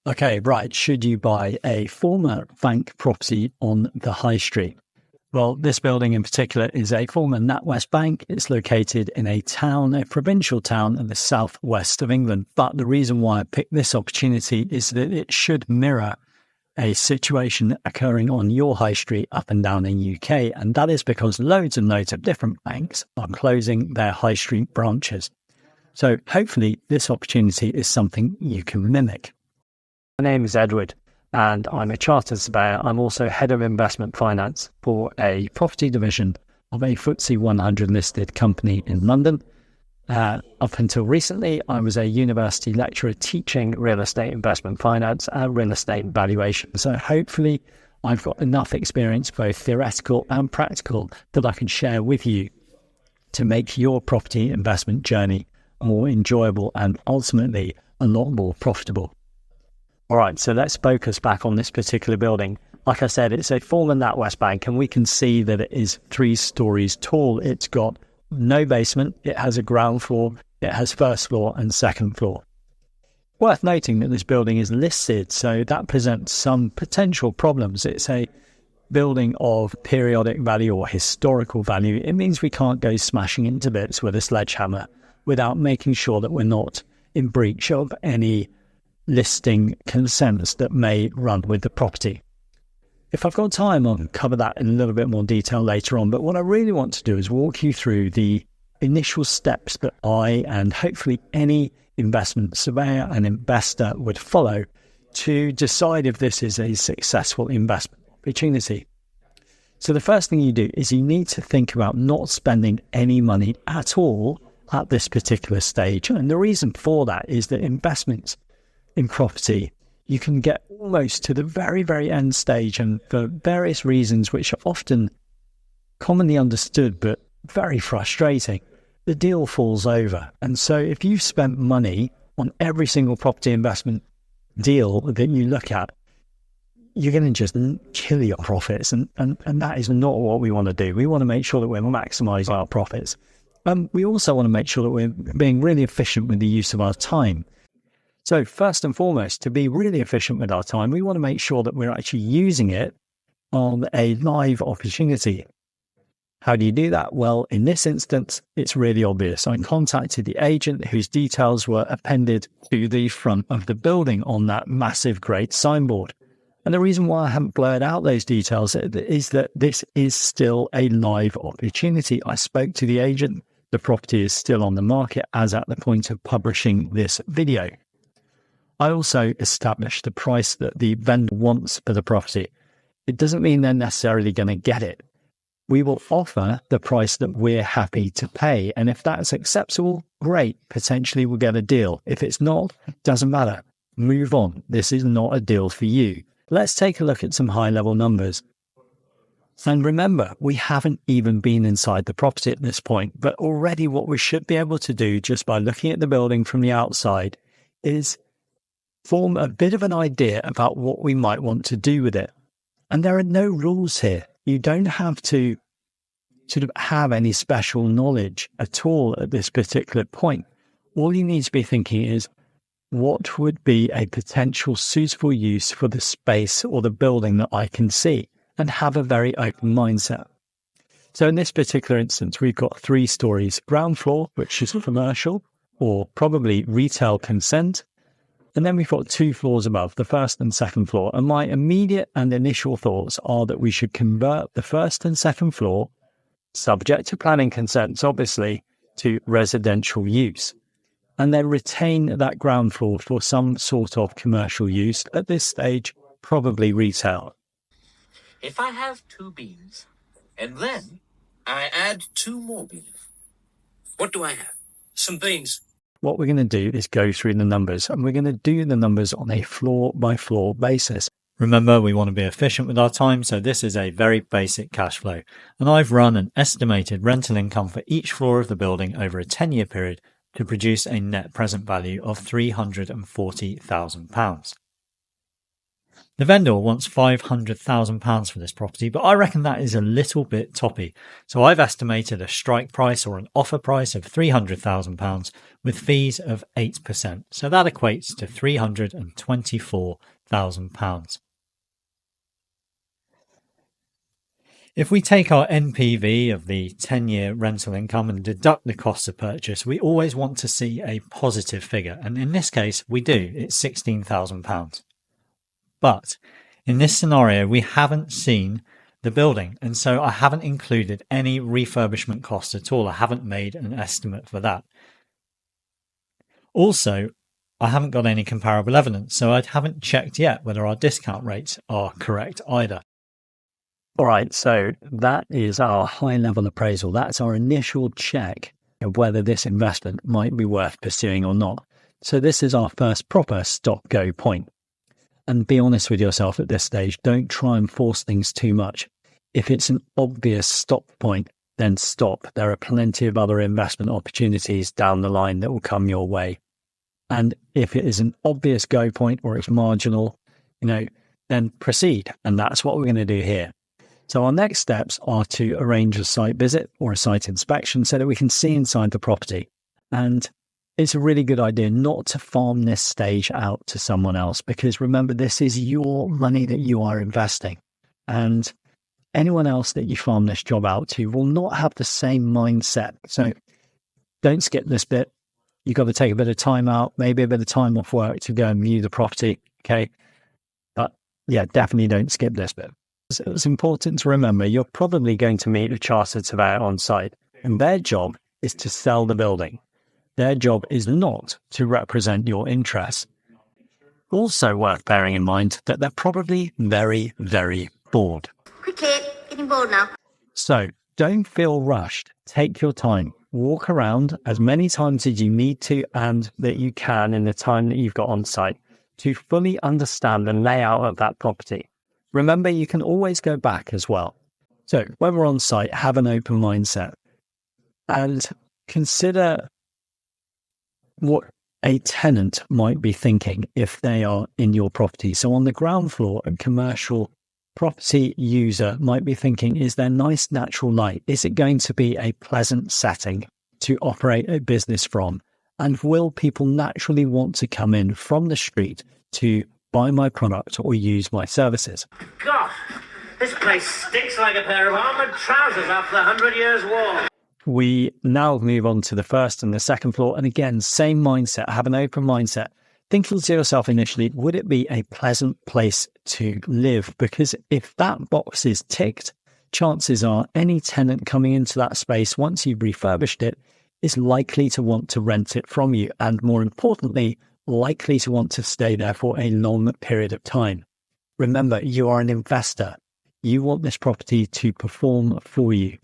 Okay, right. Should you buy a former bank property on the High Street? Well, this building in particular is a former NatWest Bank. It's located in a town, a provincial town in the southwest of England. But the reason why I picked this opportunity is that it should mirror a situation occurring on your high street up and down in UK. And that is because loads and loads of different banks are closing their high street branches. So hopefully this opportunity is something you can mimic. My name is Edward and I'm a chartered surveyor. I'm also head of investment finance for a property division of a FTSE 100 listed company in London. Up until recently, I was a university lecturer teaching real estate investment finance and real estate valuation. So hopefully I've got enough experience, both theoretical and practical, that I can share with you to make your property investment journey more enjoyable and ultimately a lot more profitable. All right, so let's focus back on this particular building. Like I said, it's a former NatWest Bank, and we can see that it is 3 stories tall. It's got no basement. It has a ground floor. It has first floor and second floor. Worth noting that this building is listed, so that presents some potential problems. It's a building of periodic value or historical value. It means we can't go smashing into bits with a sledgehammer without making sure that we're not in breach of any listing consents that may run with the property. If I've got time, I'll cover that in a little bit more detail later on. But what I really want to do is walk you through the initial steps that I and hopefully any investment surveyor and investor would follow to decide if this is a successful investment opportunity. So the first thing you do is you need to think about not spending any money at all at this particular stage. And the reason for that is that investments in property, you can get almost to the very, very end stage, and for various reasons which are often commonly understood but very frustrating, the deal falls over. And so if you've spent money on every single property investment deal that you look at, you're going to just kill your profits, and that is not what we want to do. We want to make sure that we're maximising our profits. We also want to make sure that we're being really efficient with the use of our time. So first and foremost, to be really efficient with our time, we want to make sure that we're actually using it on a live opportunity. How do you do that? Well, in this instance, it's really obvious. I contacted the agent whose details were appended to the front of the building on that massive great signboard. And the reason why I haven't blurred out those details is that this is still a live opportunity. I spoke to the agent. The property is still on the market as at the point of publishing this video. I also established the price that the vendor wants for the property. It doesn't mean they're necessarily going to get it. We will offer the price that we're happy to pay. And if that's acceptable, great. Potentially we'll get a deal. If it's not, doesn't matter. Move on. This is not a deal for you. Let's take a look at some high-level numbers. And remember, we haven't even been inside the property at this point, but already what we should be able to do just by looking at the building from the outside is form a bit of an idea about what we might want to do with it. And there are no rules here. You don't have to sort of have any special knowledge at all at this particular point. All you need to be thinking is, what would be a potential suitable use for the space or the building that I can see, and have a very open mindset. So in this particular instance, we've got 3 stories: ground floor, which is commercial or probably retail consent. And then we've got 2 floors above, the first and second floor. And my immediate and initial thoughts are that we should convert the first and second floor, subject to planning consents, obviously, to residential use. And then retain that ground floor for some sort of commercial use. At this stage, probably retail. If I have 2 beans, and then I add 2 more beans, what do I have? Some beans. What we're going to do is go through the numbers, and we're going to do the numbers on a floor by floor basis. Remember, we want to be efficient with our time, so this is a very basic cash flow. And I've run an estimated rental income for each floor of the building over a 10-year period to produce a net present value of £340,000. The vendor wants £500,000 for this property, but I reckon that is a little bit toppy. So I've estimated a strike price or an offer price of £300,000 with fees of 8%. So that equates to £324,000. If we take our NPV of the 10-year rental income and deduct the cost of purchase, we always want to see a positive figure. And in this case, we do. It's £16,000. But in this scenario, we haven't seen the building. And so I haven't included any refurbishment costs at all. I haven't made an estimate for that. Also, I haven't got any comparable evidence. So I haven't checked yet whether our discount rates are correct either. All right, so that is our high-level appraisal. That's our initial check of whether this investment might be worth pursuing or not. So this is our first proper stop-go point. And be honest with yourself at this stage. Don't try and force things too much. If it's an obvious stop point, then stop. There are plenty of other investment opportunities down the line that will come your way. And if it is an obvious go point or it's marginal, then proceed. And that's what we're going to do here. So our next steps are to arrange a site visit or a site inspection so that we can see inside the property. And it's a really good idea not to farm this stage out to someone else, because remember, this is your money that you are investing. And anyone else that you farm this job out to will not have the same mindset. So don't skip this bit. You've got to take a bit of time out, maybe a bit of time off work to go and view the property. Okay. But yeah, definitely don't skip this bit. It's important to remember you're probably going to meet a chartered surveyor on site, and their job is to sell the building. Their job is not to represent your interests. Also worth bearing in mind that they're probably very, very bored. Cricket, getting bored now. So don't feel rushed. Take your time. Walk around as many times as you need to and that you can in the time that you've got on site to fully understand the layout of that property. Remember, you can always go back as well. So when we're on site, have an open mindset and consider what a tenant might be thinking if they are in your property. So on the ground floor, a commercial property user might be thinking, is there nice natural light? Is it going to be a pleasant setting to operate a business from? And will people naturally want to come in from the street to buy my product or use my services? Gosh, this place stinks like a pair of armoured trousers after the 100 Years' War. We now move on to the first and the second floor. And again, same mindset, have an open mindset. Thinking to yourself initially, would it be a pleasant place to live? Because if that box is ticked, chances are any tenant coming into that space, once you've refurbished it, is likely to want to rent it from you. And more importantly, likely to want to stay there for a long period of time. Remember, you are an investor. You want this property to perform for you.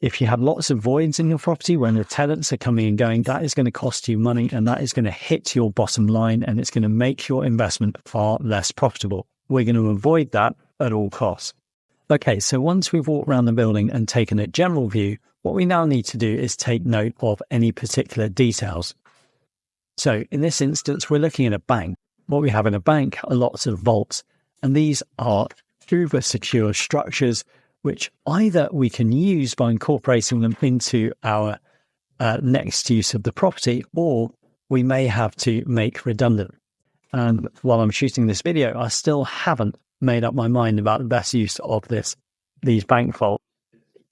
If you have lots of voids in your property when the tenants are coming and going, that is going to cost you money and that is going to hit your bottom line and it's going to make your investment far less profitable. We're going to avoid that at all costs. Okay, so once we've walked around the building and taken a general view, what we now need to do is take note of any particular details. So in this instance, we're looking at a bank. What we have in a bank are lots of vaults, and these are uber secure structures which either we can use by incorporating them into our next use of the property, or we may have to make redundant. And while I'm shooting this video, I still haven't made up my mind about the best use of these bank vaults.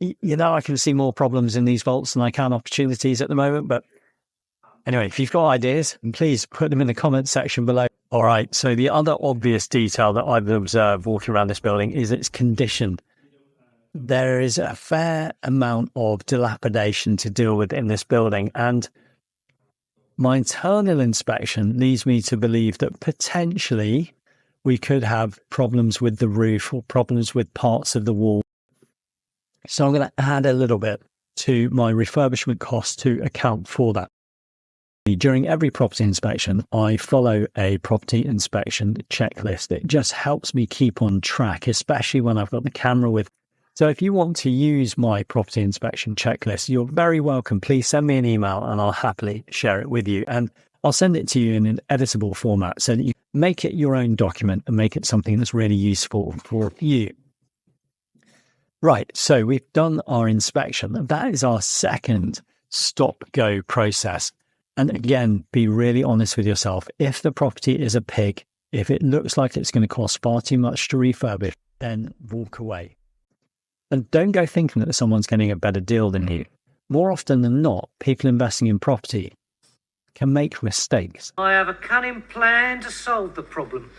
I can see more problems in these vaults than I can opportunities at the moment, but anyway, if you've got ideas, please put them in the comments section below. All right, so the other obvious detail that I've observed walking around this building is its condition. There is a fair amount of dilapidation to deal with in this building, and my internal inspection leads me to believe that potentially we could have problems with the roof or problems with parts of the wall. So I'm going to add a little bit to my refurbishment costs to account for that. During every property inspection, I follow a property inspection checklist. It just helps me keep on track, especially when I've got the camera with. So if you want to use my property inspection checklist, you're very welcome. Please send me an email and I'll happily share it with you. And I'll send it to you in an editable format so that you make it your own document and make it something that's really useful for you. Right, so we've done our inspection. That is our second stop-go process. And again, be really honest with yourself. If the property is a pig, if it looks like it's going to cost far too much to refurbish, then walk away. And don't go thinking that someone's getting a better deal than you. More often than not, people investing in property can make mistakes. I have a cunning plan to solve the problem.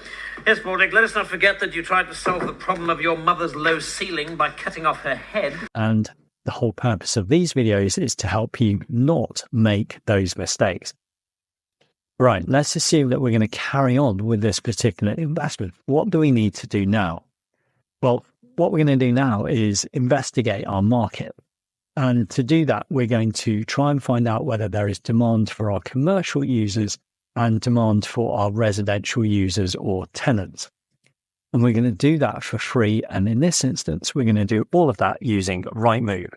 Yes, Mordick, let us not forget that you tried to solve the problem of your mother's low ceiling by cutting off her head. And the whole purpose of these videos is to help you not make those mistakes. Right, let's assume that we're going to carry on with this particular investment. What do we need to do now? Well, what we're going to do now is investigate our market. And to do that, we're going to try and find out whether there is demand for our commercial users and demand for our residential users or tenants. And we're going to do that for free. And in this instance, we're going to do all of that using Rightmove.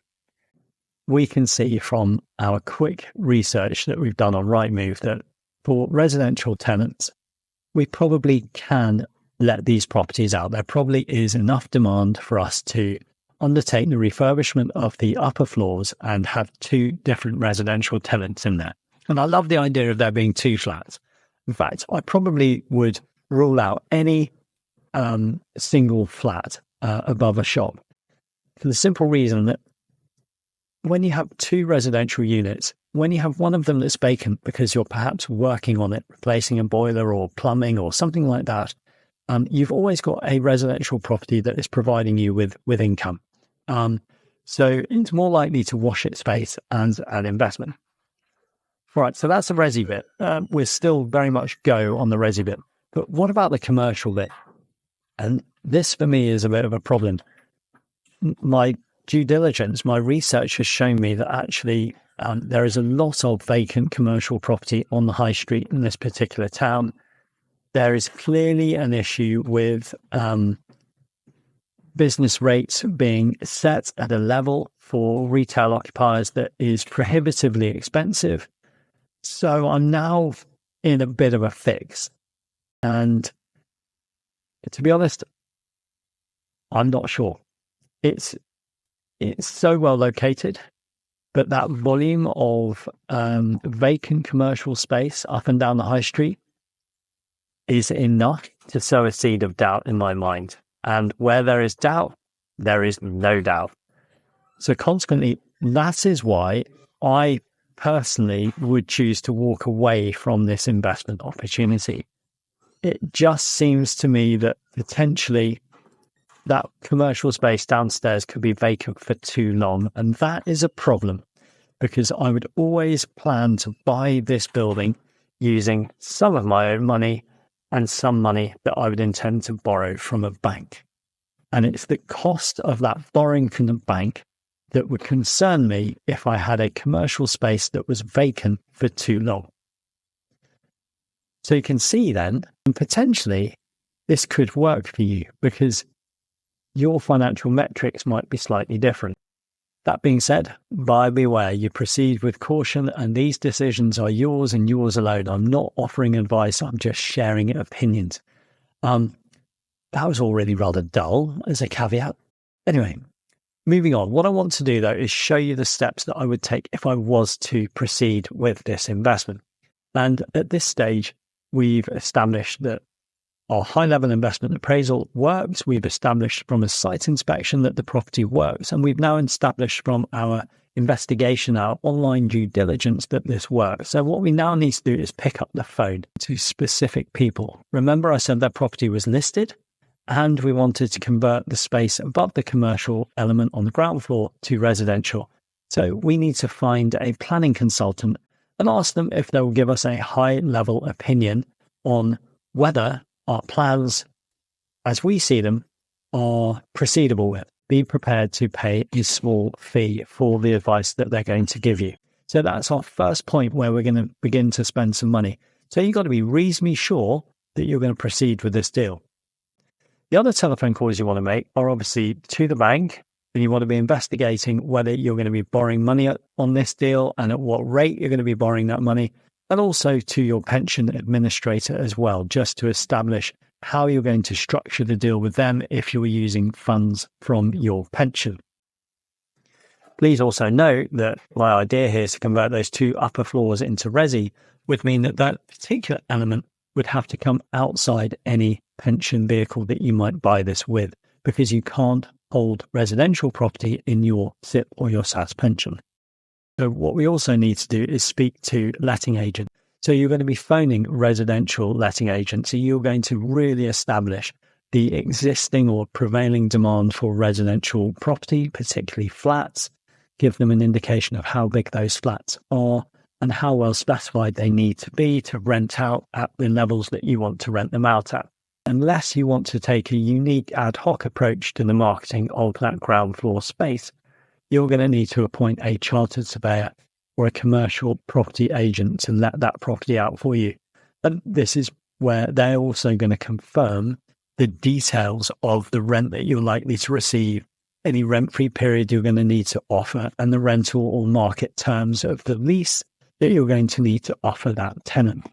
We can see from our quick research that we've done on Rightmove that for residential tenants, we probably can let these properties out. There probably is enough demand for us to undertake the refurbishment of the upper floors and have 2 different residential tenants in there. And I love the idea of there being 2 flats. In fact, I probably would rule out any single flat above a shop for the simple reason that when you have 2 residential units, when you have one of them that's vacant because you're perhaps working on it, replacing a boiler or plumbing or something like that, you've always got a residential property that is providing you with income. So it's more likely to wash its face as an investment. All right, so that's the resi bit. We're still very much go on the resi bit. But what about the commercial bit? And this for me is a bit of a problem. My due diligence, my research has shown me that actually there is a lot of vacant commercial property on the high street in this particular town. There is clearly an issue with business rates being set at a level for retail occupiers that is prohibitively expensive. So I'm now in a bit of a fix. And to be honest, I'm not sure. It's so well located, but that volume of vacant commercial space up and down the high street is enough to sow a seed of doubt in my mind. And where there is doubt, there is no doubt. So consequently, that is why I personally would choose to walk away from this investment opportunity. It just seems to me that potentially that commercial space downstairs could be vacant for too long. And that is a problem because I would always plan to buy this building using some of my own money and some money that I would intend to borrow from a bank. And it's the cost of that borrowing from the bank that would concern me if I had a commercial space that was vacant for too long. So you can see then, and potentially this could work for you because your financial metrics might be slightly different. That being said, buyer beware, you proceed with caution and these decisions are yours and yours alone. I'm not offering advice, I'm just sharing opinions. That was already rather dull as a caveat. Anyway, moving on. What I want to do though is show you the steps that I would take if I was to proceed with this investment. And at this stage, we've established that our high-level investment appraisal works. We've established from a site inspection that the property works. And we've now established from our investigation, our online due diligence that this works. So what we now need to do is pick up the phone to specific people. Remember I said that property was listed and we wanted to convert the space above the commercial element on the ground floor to residential. So we need to find a planning consultant and ask them if they will give us a high-level opinion on whether our plans, as we see them, are proceedable with. Be prepared to pay a small fee for the advice that they're going to give you. So that's our first point where we're going to begin to spend some money. So you've got to be reasonably sure that you're going to proceed with this deal. The other telephone calls you want to make are obviously to the bank, and you want to be investigating whether you're going to be borrowing money on this deal and at what rate you're going to be borrowing that money. and also to your pension administrator as well, just to establish how you're going to structure the deal with them if you're using funds from your pension. Please also note that my idea here is to convert those 2 upper floors into resi would mean that that particular element would have to come outside any pension vehicle that you might buy this with, because you can't hold residential property in your SIP or your SAS pension. So what we also need to do is speak to letting agent. So you're going to be phoning residential letting agents. So you're going to really establish the existing or prevailing demand for residential property, particularly flats, give them an indication of how big those flats are and how well specified they need to be to rent out at the levels that you want to rent them out at. Unless you want to take a unique ad hoc approach to the marketing of that ground floor space, you're going to need to appoint a chartered surveyor or a commercial property agent to let that property out for you. And this is where they're also going to confirm the details of the rent that you're likely to receive, any rent-free period you're going to need to offer, and the rental or market terms of the lease that you're going to need to offer that tenant.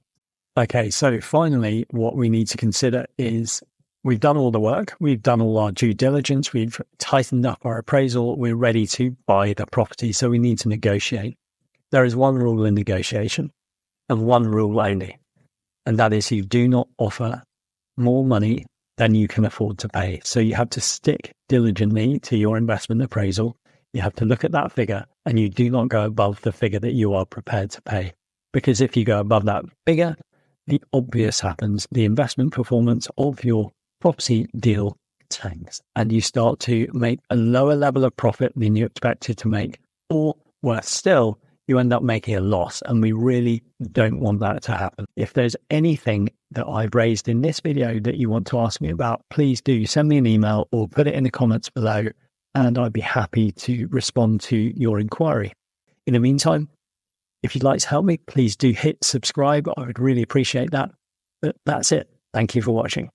Okay, so finally, what we need to consider is we've done all the work, we've done all our due diligence, we've tightened up our appraisal, we're ready to buy the property, so we need to negotiate. There is one rule in negotiation and one rule only, and that is you do not offer more money than you can afford to pay. So you have to stick diligently to your investment appraisal. You have to look at that figure and you do not go above the figure that you are prepared to pay. Because if you go above that figure, the obvious happens. The investment performance of your property deal tanks and you start to make a lower level of profit than you expected to make, or worse still, you end up making a loss, and we really don't want that to happen. If there's anything that I've raised in this video that you want to ask me about, please do send me an email or put it in the comments below, and I'd be happy to respond to your inquiry. In the meantime, if you'd like to help me, please do hit subscribe. I would really appreciate that. But that's it. Thank you for watching.